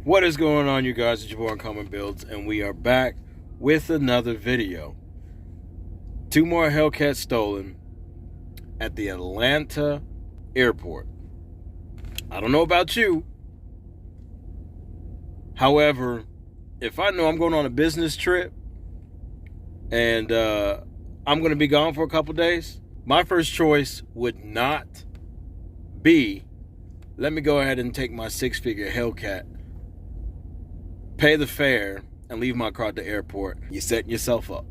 What is going on, you guys? It's your boy Uncommon Builds, and we are back with another video. Two more Hellcat stolen at the Atlanta airport. I don't know about you. However, if I know I'm going on a business trip and I'm going to be gone for a couple days, my first choice would not be, let me go ahead and take my six-figure Hellcat, pay the fare, and leave my car at the airport. You're setting yourself up.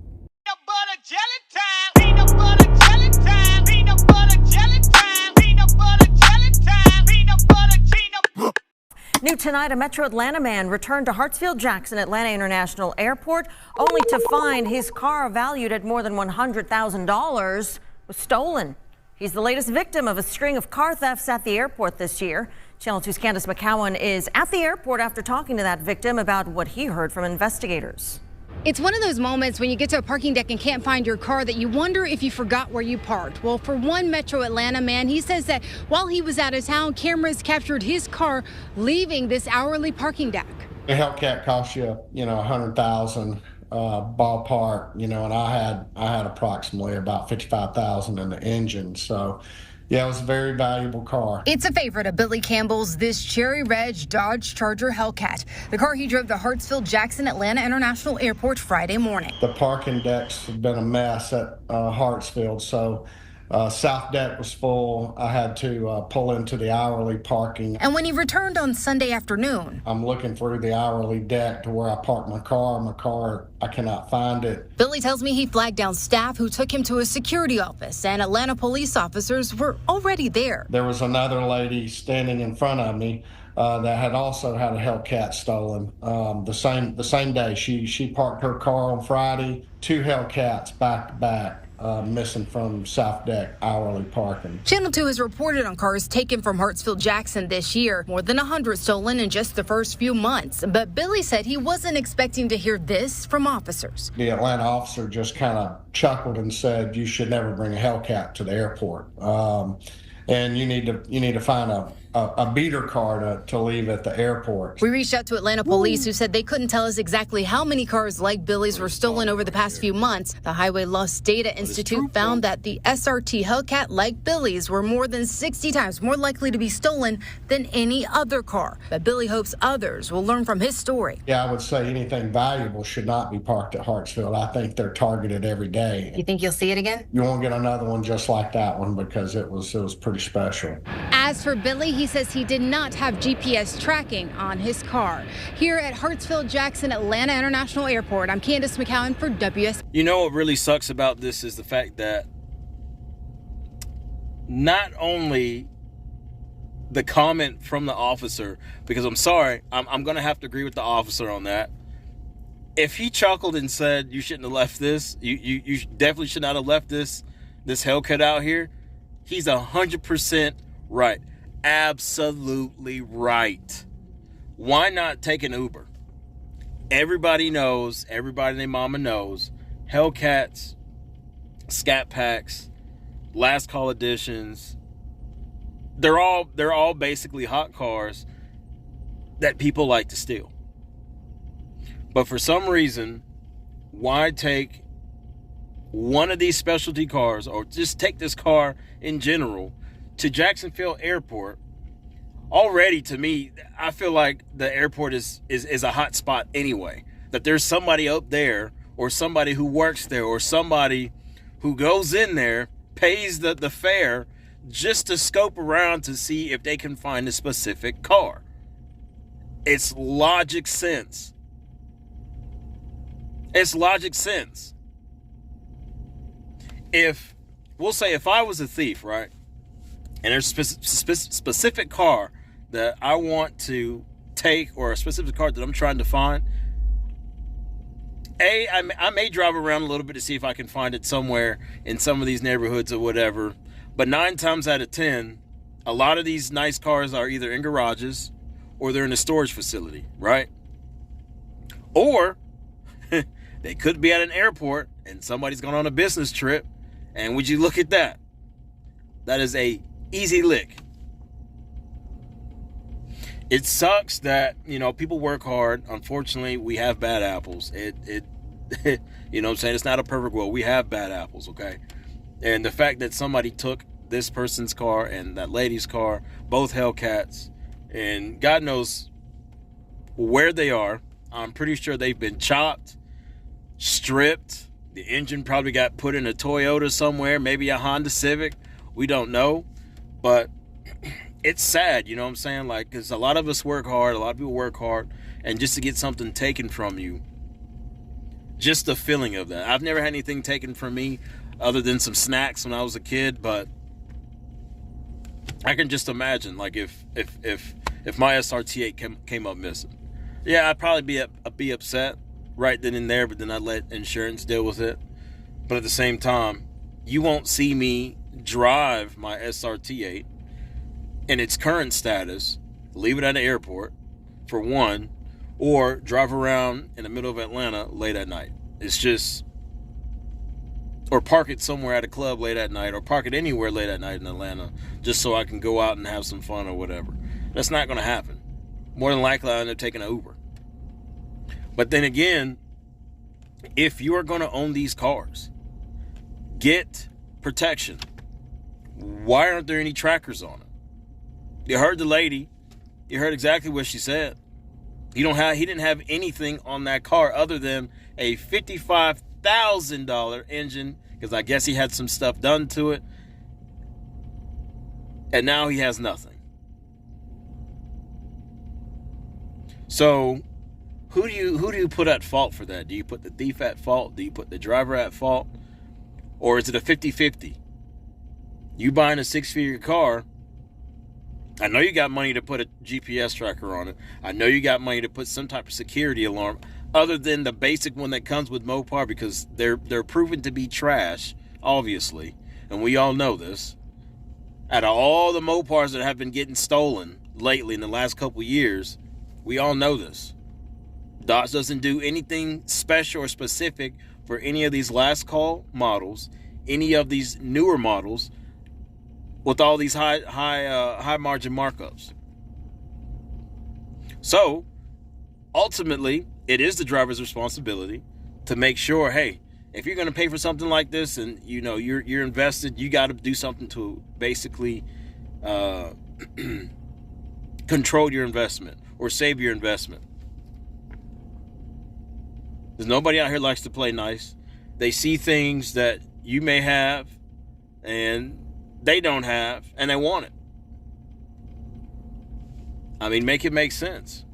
Peanut butter jelly time. Peanut butter jelly time. Peanut butter jelly time. Peanut butter jelly time. Peanut butter peanut. New tonight, a Metro Atlanta man returned to Hartsfield-Jackson Atlanta International Airport only to find his car, valued at more than $100,000, was stolen. He's the latest victim of a string of car thefts at the airport this year. Channel 2's Candace McCowan is at the airport after talking to that victim about what he heard from investigators. It's one of those moments when you get to a parking deck and can't find your car that you wonder if you forgot where you parked. Well, for one Metro Atlanta man, he says that while he was out of town, cameras captured his car leaving this hourly parking deck. A Hellcat costs you, $100,000 ballpark, and I had approximately about $55,000 in the engine. So, yeah, it was a very valuable car. It's a favorite of Billy Campbell's, this cherry red Dodge Charger Hellcat, the car he drove to Hartsfield-Jackson Atlanta International Airport Friday morning. The parking decks have been a mess at Hartsfield, so south deck was full. I had to pull into the hourly parking. And when he returned on Sunday afternoon, I'm looking through the hourly deck to where I parked my car, I cannot find it. Billy tells me he flagged down staff who took him to a security office, and Atlanta police officers were already there. There was another lady standing in front of me that had also had a Hellcat stolen the same day. She parked her car on Friday, two Hellcats back to back. Missing from South Deck hourly parking. Channel 2 has reported on cars taken from Hartsfield-Jackson this year, more than 100 stolen in just the first few months. But Billy said he wasn't expecting to hear this from officers. The Atlanta officer just kind of chuckled and said, "You should never bring a Hellcat to the airport, and you need to find a beater car to leave at the airport." We reached out to Atlanta police, who said they couldn't tell us exactly how many cars like Billy's were stolen over the past few months. The Highway Loss Data Institute found that the SRT Hellcat, like Billy's, were more than 60 times more likely to be stolen than any other car. But Billy hopes others will learn from his story. Yeah, I would say anything valuable should not be parked at Hartsfield. I think they're targeted every day. You think you'll see it again? You won't get another one just like that one, because it was pretty special. As for Billy, he says he did not have GPS tracking on his car. Here at Hartsfield-Jackson Atlanta International Airport, I'm Candace McCowan for WS. You know what really sucks about this is the fact that not only the comment from the officer, because I'm sorry, I'm going to have to agree with the officer on that. If he chuckled and said, "You shouldn't have left this, you definitely should not have left this Hellcat out here," he's 100% right. Absolutely right. Why not take an Uber? Everybody knows, everybody and their mama knows, Hellcats, Scat Packs, Last Call Editions, they're all basically hot cars that people like to steal. But for some reason, why take one of these specialty cars, or just take this car in general, to Jacksonville Airport? Already, to me, I feel like the airport is a hot spot anyway. That there's somebody up there, or somebody who works there, or somebody who goes in there, pays the fare just to scope around to see if they can find a specific car. It's logic sense. It's logic sense. If, we'll say, if I was a thief, right? And there's a specific car that I want to take, or a specific car that I'm trying to find, I may drive around a little bit to see if I can find it somewhere in some of these neighborhoods or whatever. But 9 times out of 10, a lot of these nice cars are either in garages or they're in a storage facility, right? Or they could be at an airport and somebody's gone on a business trip. And would you look at that? That is a easy lick. it sucks that, you know, people work hard. Unfortunately, we have bad apples. It you know what I'm saying? It's not a perfect world. We have bad apples, okay? And the fact that somebody took this person's car and that lady's car, both Hellcats, and God knows where they are. I'm pretty sure they've been chopped, stripped. The engine probably got put in a Toyota somewhere, maybe a Honda Civic. We don't know. But it's sad, you know what I'm saying? Like, because a lot of us work hard, a lot of people work hard, and just to get something taken from you, just the feeling of that. I've never had anything taken from me other than some snacks when I was a kid, but I can just imagine, like, if my SRT8 came up missing. Yeah, I'd probably be upset right then and there, but then I'd let insurance deal with it. But at the same time, you won't see me drive my SRT8 in its current status, leave it at an airport, for one, or drive around in the middle of Atlanta late at night. It's just, or park it somewhere at a club late at night, or park it anywhere late at night in Atlanta, just so I can go out and have some fun or whatever. That's not going to happen. More than likely, I'll end up taking an Uber. But then again, if you are going to own these cars, get protection. Why aren't there any trackers on it? You heard the lady. You heard exactly what she said. He didn't have anything on that car other than a $55,000 engine, because I guess he had some stuff done to it. And now he has nothing. So who do you put at fault for that? Do you put the thief at fault? Do you put the driver at fault? Or is it a 50-50? You buying a 6-figure car, I know you got money to put a GPS tracker on it. I know you got money to put some type of security alarm, other than the basic one that comes with Mopar, because they're proven to be trash, obviously, and we all know this. Out of all the Mopars that have been getting stolen lately in the last couple years, we all know this. Dodge doesn't do anything special or specific for any of these last call models, any of these newer models, with all these high margin markups. So ultimately, it is the driver's responsibility to make sure, hey, if you're going to pay for something like this, and you know you're invested, you got to do something to basically control your investment or save your investment. Because nobody out here likes to play nice. They see things that you may have and they don't have, and they want it. I mean, make it make sense.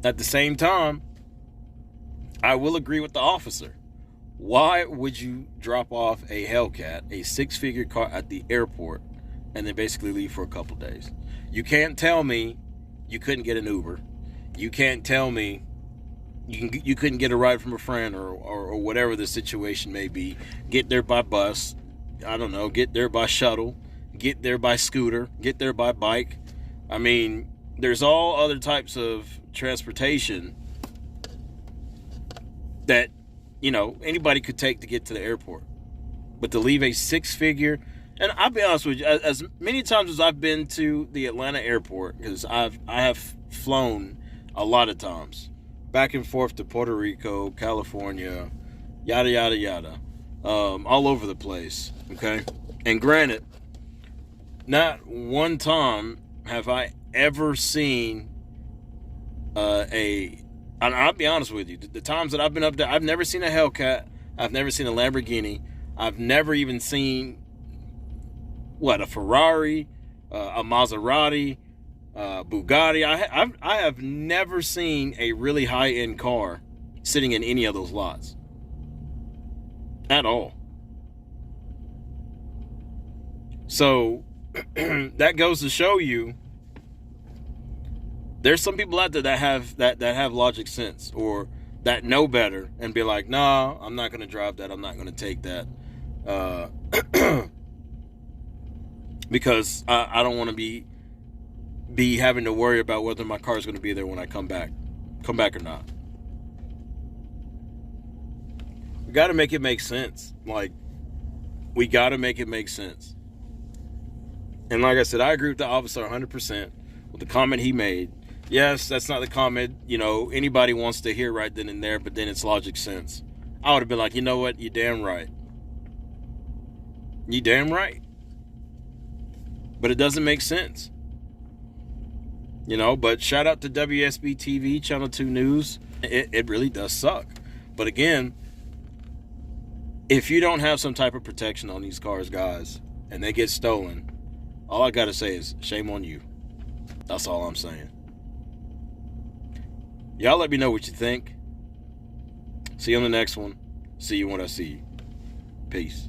At the same time, I will agree with the officer. Why would you drop off a Hellcat, a 6-figure car, at the airport and then basically leave for a couple days? You can't tell me you couldn't get an Uber. You can't tell me you couldn't get a ride from a friend or whatever the situation may be. Get there by bus. I don't know, get there by shuttle, get there by scooter, get there by bike. I mean, there's all other types of transportation that, you know, anybody could take to get to the airport. But to leave a 6-figure, and I'll be honest with you, as many times as I've been to the Atlanta airport, because I have flown a lot of times, back and forth to Puerto Rico, California, yada, yada, yada. All over the place, okay? And granted, not one time have I ever seen and I'll be honest with you, the times that I've been up there, I've never seen a Hellcat, I've never seen a Lamborghini, I've never even seen, a Ferrari, a Maserati, Bugatti. I have never seen a really high-end car sitting in any of those lots. At all. So that goes to show you there's some people out there that have logic sense, or that know better and be like, nah, I'm not going to drive that, I'm not going to take that, because I don't want to be having to worry about whether my car is going to be there when I come back or not. We got to make it make sense. Like, we got to make it make sense. And like I said, I agree with the officer 100%. with the comment he made. Yes, that's not the comment, you know, anybody wants to hear right then and there, but then it's logic sense. I would have been like, you know what? You're damn right. You damn right. But it doesn't make sense. You know, but shout out to WSB TV, Channel 2 News. It really does suck. But again, if you don't have some type of protection on these cars, guys, and they get stolen, all I got to say is shame on you. That's all I'm saying. Y'all let me know what you think. See you on the next one. See you when I see you. Peace.